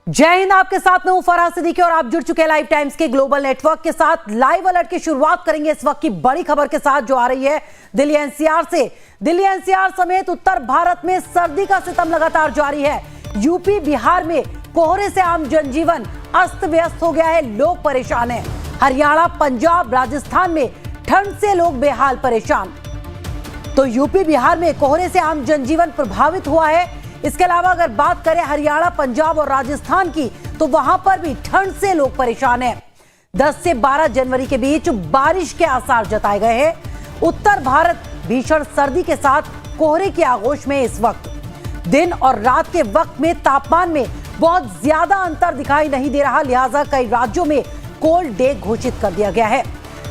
जय हिंद। आपके साथ में हूं फराह सिद्दीकी और आप जुड़ चुके हैं लाइव टाइम्स के ग्लोबल नेटवर्क के साथ। लाइव अलर्ट की शुरुआत करेंगे इस वक्त की बड़ी खबर के साथ जो आ रही है दिल्ली एनसीआर से। दिल्ली एनसीआर समेत उत्तर भारत में सर्दी का सितम लगातार जारी है। यूपी बिहार में कोहरे से आम जनजीवन अस्त व्यस्त हो गया है, लोग परेशान हैं। हरियाणा, पंजाब, राजस्थान में ठंड से लोग बेहाल परेशान। तो यूपी बिहार में कोहरे से आम जनजीवन प्रभावित हुआ है। इसके अलावा अगर बात करें हरियाणा, पंजाब और राजस्थान की, तो वहां पर भी ठंड से लोग परेशान हैं। 10 से 12 जनवरी के बीच बारिश के आसार जताए गए हैं। उत्तर भारत भीषण सर्दी के साथ कोहरे की आगोश में इस वक्त। दिन और रात के वक्त में तापमान में बहुत ज्यादा अंतर दिखाई नहीं दे रहा, लिहाजा कई राज्यों में कोल्ड डे घोषित कर दिया गया है।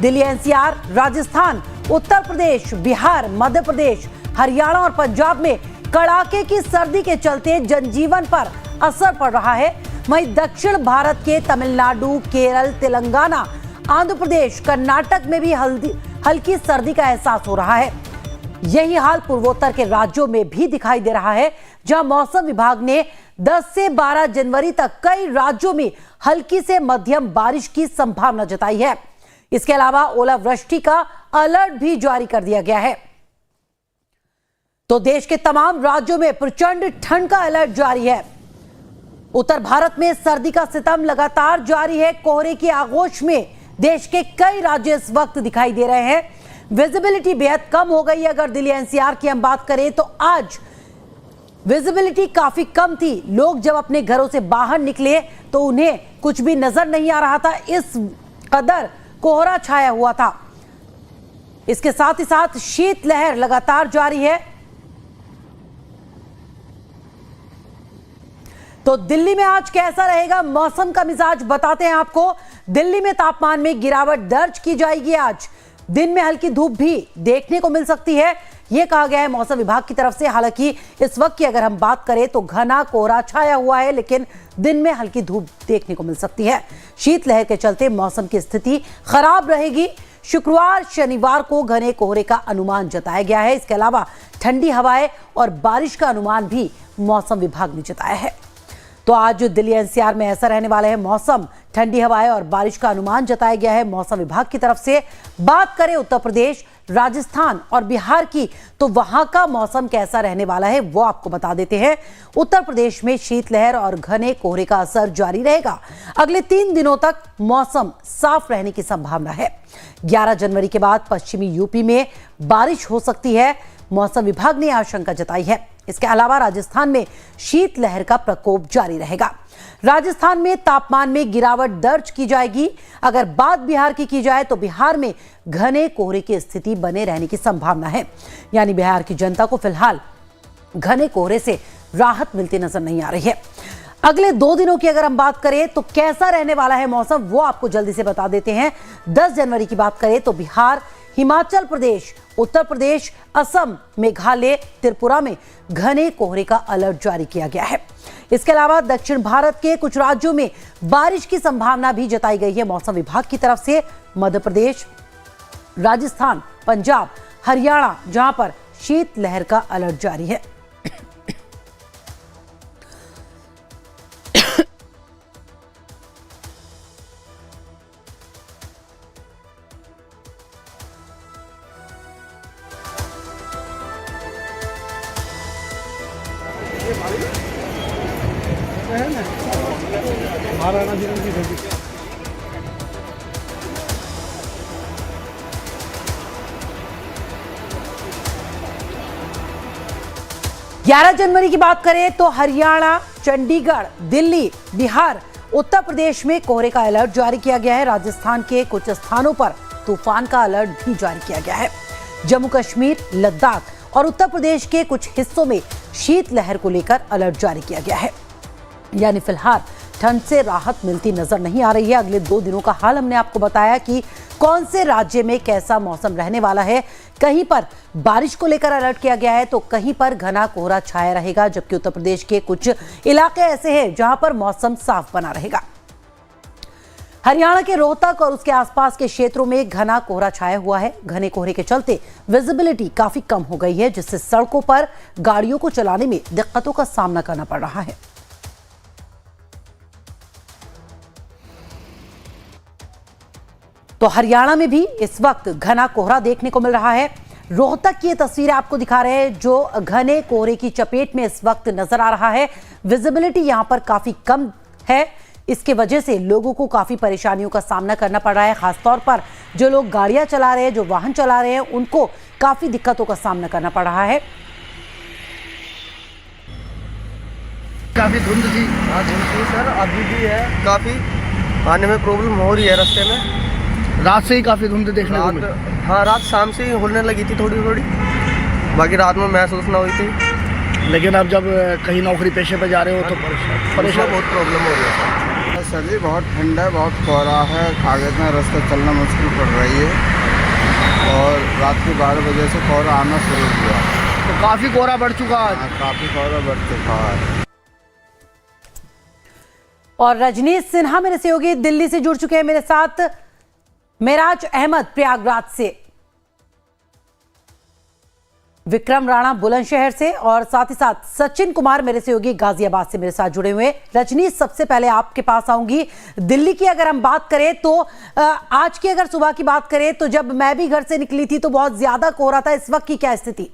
दिल्ली एनसीआर, राजस्थान, उत्तर प्रदेश, बिहार, मध्य प्रदेश, हरियाणा और पंजाब में कड़ाके की सर्दी के चलते जनजीवन पर असर पड़ रहा है। वहीं दक्षिण भारत के तमिलनाडु, केरल, तेलंगाना, आंध्र प्रदेश, कर्नाटक में भी हल्की सर्दी का एहसास हो रहा है। यही हाल पूर्वोत्तर के राज्यों में भी दिखाई दे रहा है, जहां मौसम विभाग ने 10 से 12 जनवरी तक कई राज्यों में हल्की से मध्यम बारिश की संभावना जताई है। इसके अलावा ओलावृष्टि का अलर्ट भी जारी कर दिया गया है। तो देश के तमाम राज्यों में प्रचंड ठंड का अलर्ट जारी है। उत्तर भारत में सर्दी का सितम लगातार जारी है। कोहरे की आगोश में देश के कई राज्य इस वक्त दिखाई दे रहे हैं। विजिबिलिटी बेहद कम हो गई है। अगर दिल्ली एनसीआर की हम बात करें तो आज विजिबिलिटी काफी कम थी। लोग जब अपने घरों से बाहर निकले तो उन्हें कुछ भी नजर नहीं आ रहा था, इस कदर कोहरा छाया हुआ था। इसके साथ ही साथ शीतलहर लगातार जारी है। तो दिल्ली में आज कैसा रहेगा मौसम का मिजाज बताते हैं आपको। दिल्ली में तापमान में गिरावट दर्ज की जाएगी। आज दिन में हल्की धूप भी देखने को मिल सकती है, यह कहा गया है मौसम विभाग की तरफ से। हालांकि इस वक्त की अगर हम बात करें तो घना कोहरा छाया हुआ है, लेकिन दिन में हल्की धूप देखने को मिल सकती है। शीतलहर के चलते मौसम की स्थिति खराब रहेगी। शुक्रवार, शनिवार को घने कोहरे का अनुमान जताया गया है। इसके अलावा ठंडी हवाएं और बारिश का अनुमान भी मौसम विभाग ने जताया है। तो आज दिल्ली एनसीआर में ऐसा रहने वाला है मौसम। ठंडी हवाएं और बारिश का अनुमान जताया गया है मौसम विभाग की तरफ से। बात करें उत्तर प्रदेश, राजस्थान और बिहार की, तो वहां का मौसम कैसा रहने वाला है वो आपको बता देते हैं। उत्तर प्रदेश में शीतलहर और घने कोहरे का असर जारी रहेगा। अगले 3 दिनों तक मौसम साफ रहने की संभावना है। 11 जनवरी के बाद पश्चिमी यूपी में बारिश हो सकती है, मौसम विभाग ने आशंका जताई है। इसके अलावा राजस्थान में शीतलहर का प्रकोप जारी रहेगा। राजस्थान में तापमान में गिरावट दर्ज की जाएगी। अगर बात बिहार की जाए तो बिहार में घने कोहरे की स्थिति बने रहने की संभावना है। यानी बिहार की जनता को फिलहाल घने कोहरे से राहत मिलती नजर नहीं आ रही है। अगले 2 दिनों की अगर हम बात करें तो कैसा रहने वाला है मौसम वो आपको जल्दी से बता देते हैं। 10 जनवरी की बात करें तो बिहार, हिमाचल प्रदेश, उत्तर प्रदेश, असम, मेघालय, त्रिपुरा में घने कोहरे का अलर्ट जारी किया गया है। इसके अलावा दक्षिण भारत के कुछ राज्यों में बारिश की संभावना भी जताई गई है मौसम विभाग की तरफ से। मध्य प्रदेश, राजस्थान, पंजाब, हरियाणा, जहां पर शीतलहर का अलर्ट जारी है। महाराणा जी की धरती 11 जनवरी की बात करें तो हरियाणा, चंडीगढ़, दिल्ली, बिहार, उत्तर प्रदेश में कोहरे का अलर्ट जारी किया गया है। राजस्थान के कुछ स्थानों पर तूफान का अलर्ट भी जारी किया गया है। जम्मू कश्मीर, लद्दाख और उत्तर प्रदेश के कुछ हिस्सों में शीतलहर को लेकर अलर्ट जारी किया गया है। यानी फिलहाल ठंड से राहत मिलती नजर नहीं आ रही है। अगले 2 दिनों का हाल हमने आपको बताया कि कौन से राज्य में कैसा मौसम रहने वाला है। कहीं पर बारिश को लेकर अलर्ट किया गया है तो कहीं पर घना कोहरा छाया रहेगा, जबकि उत्तर प्रदेश के कुछ इलाके ऐसे हैं जहां पर मौसम साफ बना रहेगा। हरियाणा के रोहतक और उसके आसपास के क्षेत्रों में घना कोहरा छाया हुआ है। घने कोहरे के चलते विजिबिलिटी काफी कम हो गई है, जिससे सड़कों पर गाड़ियों को चलाने में दिक्कतों का सामना करना पड़ रहा है। तो हरियाणा में भी इस वक्त घना कोहरा देखने को मिल रहा है। रोहतक की ये तस्वीरें आपको दिखा रहे हैं जो घने कोहरे की चपेट में इस वक्त नजर आ रहा है। विजिबिलिटी यहां पर काफी कम है, इसके वजह से लोगों को काफी परेशानियों का सामना करना पड़ रहा है। खासतौर पर जो लोग गाड़ियां चला रहे हैं, जो वाहन चला रहे हैं, उनको काफी दिक्कतों का सामना करना पड़ रहा है। काफी धुंध थी। हाँ धुंध थी सर, अभी भी है। काफी आने में प्रॉब्लम हो रही है रास्ते में। रात से ही काफी धुंध देखने को मिली। हाँ रात शाम से ही होने लगी थी थोड़ी थोड़ी, बाकी रात में महसूस ना हुई थी। लेकिन अब जब कहीं नौकरी पेशे पे जा रहे हो तो परेशान बहुत प्रॉब्लम हो रही है सर जी। बहुत ठंडा है, बहुत कोहरा है, कागज में रास्ता चलना मुश्किल पड़ रही है और रात के 12 बजे से कोहरा आना शुरू हुआ तो काफी कोहरा बढ़ चुका है। काफी कोहरा बढ़ चुका है। और रजनीश सिन्हा मेरे सहयोगी दिल्ली से जुड़ चुके हैं मेरे साथ, मेराज अहमद प्रयागराज से, विक्रम राणा बुलंदशहर से और साथ ही साथ सचिन कुमार मेरे सहयोगी गाजियाबाद से मेरे साथ जुड़े हुए हैं। रजनीश, सबसे पहले आपके पास आऊंगी। दिल्ली की अगर हम बात करें तो आज की अगर सुबह की बात करें तो जब मैं भी घर से निकली थी तो बहुत ज्यादा कोहरा था। इस वक्त की क्या स्थिति?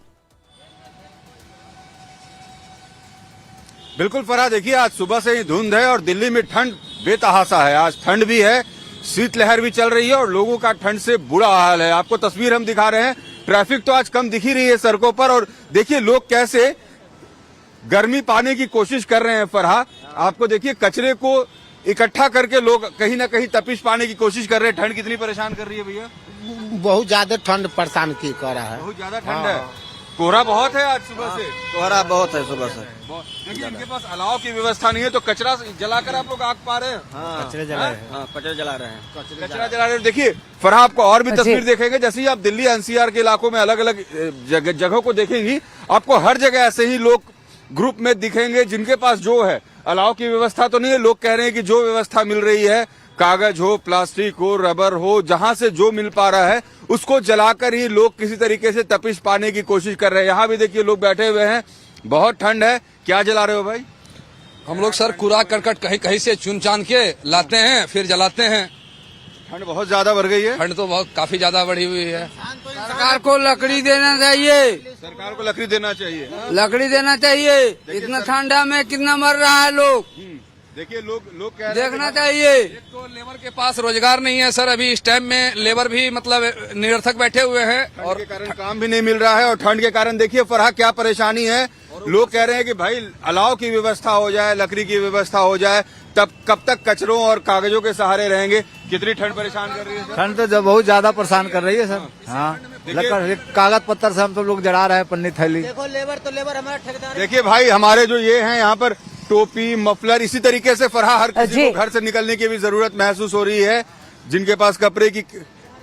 बिल्कुल फरहा, देखिए आज सुबह से ही धुंध है और दिल्ली में ठंड बेतहासा है। आज ठंड भी है, शीतलहर भी चल रही है और लोगों का ठंड से बुरा हाल है। आपको तस्वीर हम दिखा रहे हैं। ट्रैफिक तो आज कम दिख ही रही है सड़कों पर और देखिए लोग कैसे गर्मी पाने की कोशिश कर रहे हैं। फरहा, आपको देखिए कचरे को इकट्ठा करके लोग कहीं ना कहीं तपिश पाने की कोशिश कर रहे हैं। ठंड कितनी परेशान कर रही है भैया? बहुत ज्यादा ठंड परेशान की कर रहा है। बहुत ज्यादा ठंड है, कोहरा बहुत है आज सुबह से। कोहरा बहुत है सुबह से। देखिए इनके पास अलाव की व्यवस्था नहीं है तो कचरा जलाकर आप लोग आग पा रहे हैं। कचरे जला रहे हैं। कचरा जला रहे हैं। कचरा जला रहे हैं। देखिए फरहा, आपको और भी तस्वीर देखेंगे। जैसे ही आप दिल्ली एनसीआर के इलाकों में अलग अलग जगहों को देखेंगी, आपको हर जगह ऐसे ही लोग ग्रुप में दिखेंगे जिनके पास जो है, अलाव की व्यवस्था तो नहीं है। लोग कह रहे हैं कि जो व्यवस्था मिल रही है, कागज हो, प्लास्टिक हो, रबर हो, जहां से जो मिल पा रहा है उसको जलाकर ही लोग किसी तरीके से तपिश पाने की कोशिश कर रहे हैं। यहाँ भी देखिए लोग बैठे हुए हैं, बहुत ठंड है। क्या जला रहे हो भाई? हम लोग सर कूड़ा करकट कहीं कहीं से चुन चान के लाते हैं, फिर जलाते हैं। ठंड बहुत ज्यादा बढ़ गई है। ठंड तो बहुत काफी ज्यादा बढ़ी हुई है। सरकार को लकड़ी देना चाहिए। सरकार को लकड़ी देना चाहिए। लकड़ी देना चाहिए। इतना ठंडा में कितना मर रहा है लोग, देखिए लोग कह रहे हैं देखना चाहिए। एक तो लेबर के पास रोजगार नहीं है सर, अभी इस टाइम में लेबर भी मतलब निरर्थक बैठे हुए हैं और के कारण काम भी नहीं मिल रहा है। और ठंड के कारण देखिए फरहा क्या परेशानी है। लोग कह रहे हैं कि भाई अलाव की व्यवस्था हो जाए, लकड़ी की व्यवस्था हो जाए, तब कब तक कचरों और कागजों के सहारे रहेंगे। कितनी ठंड परेशान कर रही है सर? ठंड तो जब बहुत ज्यादा परेशान कर रही है सर। हाँ, कागज पत्थर से हम सब लोग जला रहे हैं, पन्नी थैली। देखो लेबर तो लेबर हमारा ठेकेदार। देखिए भाई, हमारे जो ये हैं यहाँ पर टोपी, मफलर, इसी तरीके से फरहा हर किसी को घर से निकलने की भी जरूरत महसूस हो रही है। जिनके पास कपड़े की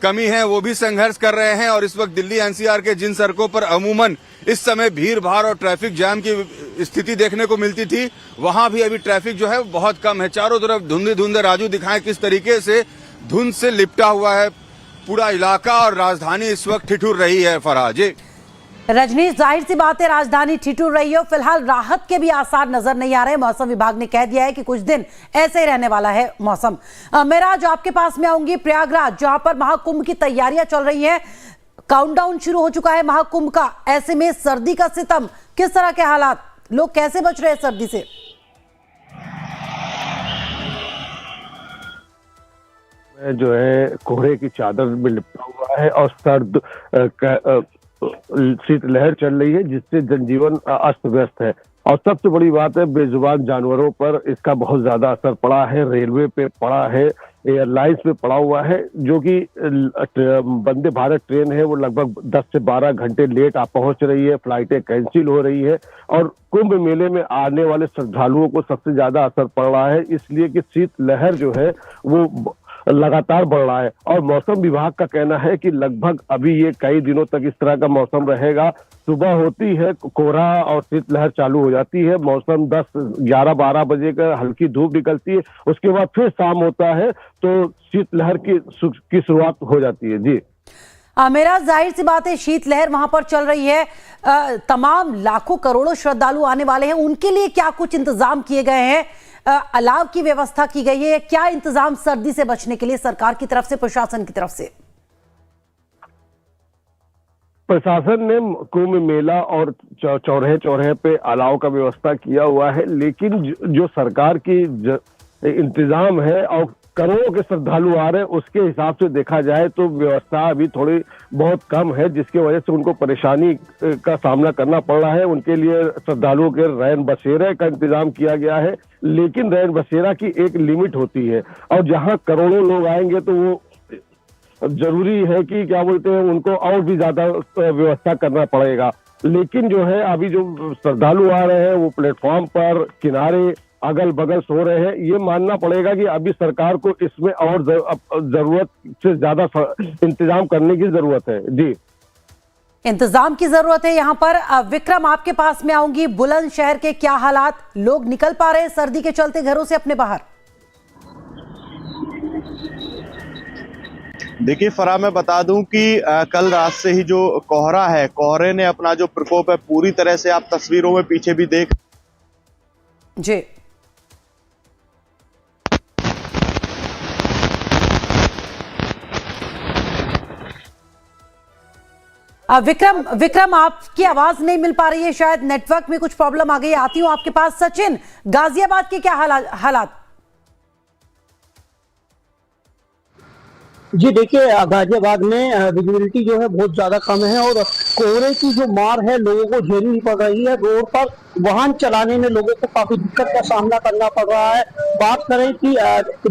कमी है वो भी संघर्ष कर रहे हैं। और इस वक्त दिल्ली एनसीआर के जिन सड़कों पर अमूमन इस समय भीड़ भाड़ और ट्रैफिक जाम की स्थिति देखने को मिलती थी, वहां भी अभी ट्रैफिक जो है बहुत कम है। चारों तरफ धुंधे धुंधे। राजू दिखाएं किस तरीके से धुंध से लिपटा हुआ है पूरा इलाका और राजधानी इस वक्त ठिठुर रही है। फरहा जी। रजनीश, जाहिर सी बात है राजधानी ठिठुर रही है। फिलहाल राहत के भी आसार नजर नहीं आ रहे। मौसम विभाग ने कह दिया है कि कुछ दिन ऐसे ही रहने वाला है मौसम। मेरा आज आपके पास में आऊंगी प्रयागराज, जहां पर महाकुंभ की तैयारियां चल रही हैं। काउंटडाउन शुरू हो चुका है महाकुंभ का। ऐसे में सर्दी का सितम, किस तरह के हालात, लोग कैसे बच रहे हैं सर्दी से? जो है कोहरे की चादर में लिपटा हुआ है और सर्द शीतलहर चल रही है, जिससे जनजीवन अस्त व्यस्त है। और सबसे बड़ी बात है, बेजुबान जानवरों पर इसका बहुत ज्यादा असर पड़ा है। रेलवे पे पड़ा है, एयरलाइंस पे पड़ा हुआ है। जो कि वंदे भारत ट्रेन है वो लगभग 10 से 12 घंटे लेट पहुंच रही है, फ्लाइटें कैंसिल हो रही है। और कुंभ मेले में आने वाले श्रद्धालुओं को सबसे ज्यादा असर पड़ रहा है, इसलिए कि शीतलहर जो है वो लगातार बढ़ रहा है। और मौसम विभाग का कहना है कि लगभग अभी ये कई दिनों तक इस तरह का मौसम रहेगा। सुबह होती है कोहरा और शीतलहर चालू हो जाती है। मौसम 10, 11, 12 बजे का हल्की धूप निकलती है, उसके बाद फिर शाम होता है तो शीतलहर की शुरुआत हो जाती है। जी मेरा जाहिर सी बात है शीतलहर वहां पर चल रही है। तमाम लाखों करोड़ों श्रद्धालु आने वाले हैं, उनके लिए क्या कुछ इंतजाम किए गए हैं? अलाव की व्यवस्था की गई है। क्या इंतजाम सर्दी से बचने के लिए सरकार की तरफ से, प्रशासन की तरफ से? प्रशासन ने कुंभ मेला और चौराहे चौराहे पे अलाव का व्यवस्था किया हुआ है, लेकिन जो सरकार की इंतजाम है और करोड़ों के श्रद्धालु आ रहे हैं, उसके हिसाब से देखा जाए तो व्यवस्था अभी थोड़ी बहुत कम है, जिसकी वजह से उनको परेशानी का सामना करना पड़ रहा है। उनके लिए श्रद्धालुओं के रैन बसेरे का इंतजाम किया गया है, लेकिन रैन बसेरा की एक लिमिट होती है और जहां करोड़ों लोग आएंगे तो वो जरूरी है कि क्या बोलते हैं, उनको और भी ज्यादा व्यवस्था करना पड़ेगा। लेकिन जो है अभी जो श्रद्धालु आ रहे हैं वो प्लेटफॉर्म पर, किनारे, अगल बगल सो रहे हैं। ये मानना पड़ेगा कि अभी सरकार को इसमें और जरूरत से ज्यादा इंतजाम करने की जरूरत है। जी, इंतजाम की जरूरत है यहाँ पर। विक्रम, आपके पास में आऊंगी। बुलंदशहर के क्या हालात, लोग निकल पा रहे हैं सर्दी के चलते घरों से अपने बाहर? देखिए फराह, मैं बता दूं कि कल रात से ही जो कोहरा है, कोहरे ने अपना जो प्रकोप है पूरी तरह से आप तस्वीरों में पीछे भी देख जी। विक्रम, आपकी आवाज नहीं मिल पा रही है, शायद नेटवर्क में कुछ प्रॉब्लम आ गई। आती हूं आपके पास। सचिन, गाजियाबाद के क्या हालात? जी देखिए, गाजियाबाद में विजिबिलिटी जो है बहुत ज्यादा कम है और कोहरे की जो मार है लोगों को झेलनी पड़ रही है। रोड पर वाहन चलाने में लोगों को काफी दिक्कत का सामना करना पड़ रहा है। बात करें कि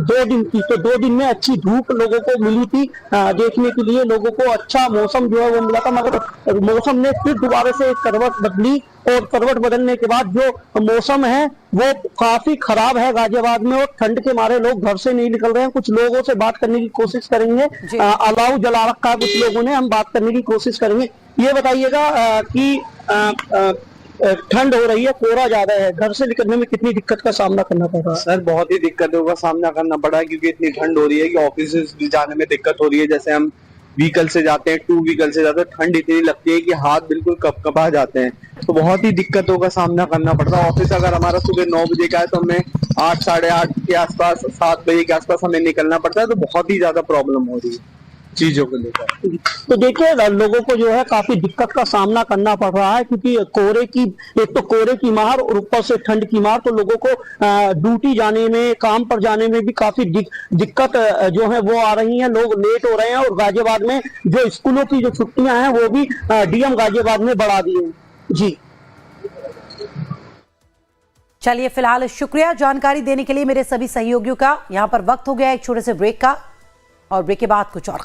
2 दिन की, तो 2 दिन में अच्छी धूप लोगों को मिली थी, देखने के लिए लोगों को अच्छा मौसम जो है वो मिला था, मगर मौसम ने फिर दोबारा से करवट बदली और करवट बदलने के बाद जो मौसम है वो काफी खराब है गाजियाबाद में और ठंड के मारे लोग घर से नहीं निकल रहे हैं। कुछ लोगों से बात करने की कोशिश करेंगे। अलाव जला रखा है कुछ लोगों ने, हम बात करने की कोशिश करेंगे। ये बताइएगा कि ठंड हो रही है, कोहरा ज्यादा है, घर से निकलने में कितनी दिक्कत का सामना करना पड़ रहा है? सर, बहुत ही दिक्कतों का सामना करना पड़ा है क्योंकि इतनी ठंड हो रही है कि ऑफिस जाने में दिक्कत हो रही है। जैसे हम व्हीकल से जाते हैं, 2 व्हीकल से जाते हैं, ठंड इतनी लगती है कि हाथ बिल्कुल कपकपा जाते हैं, तो बहुत ही दिक्कतों का सामना करना पड़ता है। ऑफिस अगर हमारा सुबह 9 बजे का है तो हमें 8, साढ़े 8 के आसपास, 7 बजे के आसपास हमें निकलना पड़ता है, तो बहुत ही ज्यादा प्रॉब्लम हो रही है चीजों को लेकर। तो देखिए, लोगों को जो है काफी दिक्कत का सामना करना पड़ रहा है क्योंकि एक तो कोहरे की मार और ऊपर से ठंड की मार, तो लोगों को ड्यूटी जाने में, काम पर जाने में भी काफी दिक्कत जो है वो आ रही है। लोग लेट हो रहे हैं और गाजियाबाद में जो स्कूलों की जो छुट्टियां हैं वो भी डीएम गाजियाबाद ने बढ़ा दी है। जी चलिए, फिलहाल शुक्रिया जानकारी देने के लिए मेरे सभी सहयोगियों का। यहां पर वक्त हो गया एक छोटे से ब्रेक का और ब्रेक के बाद कुछ और खबर।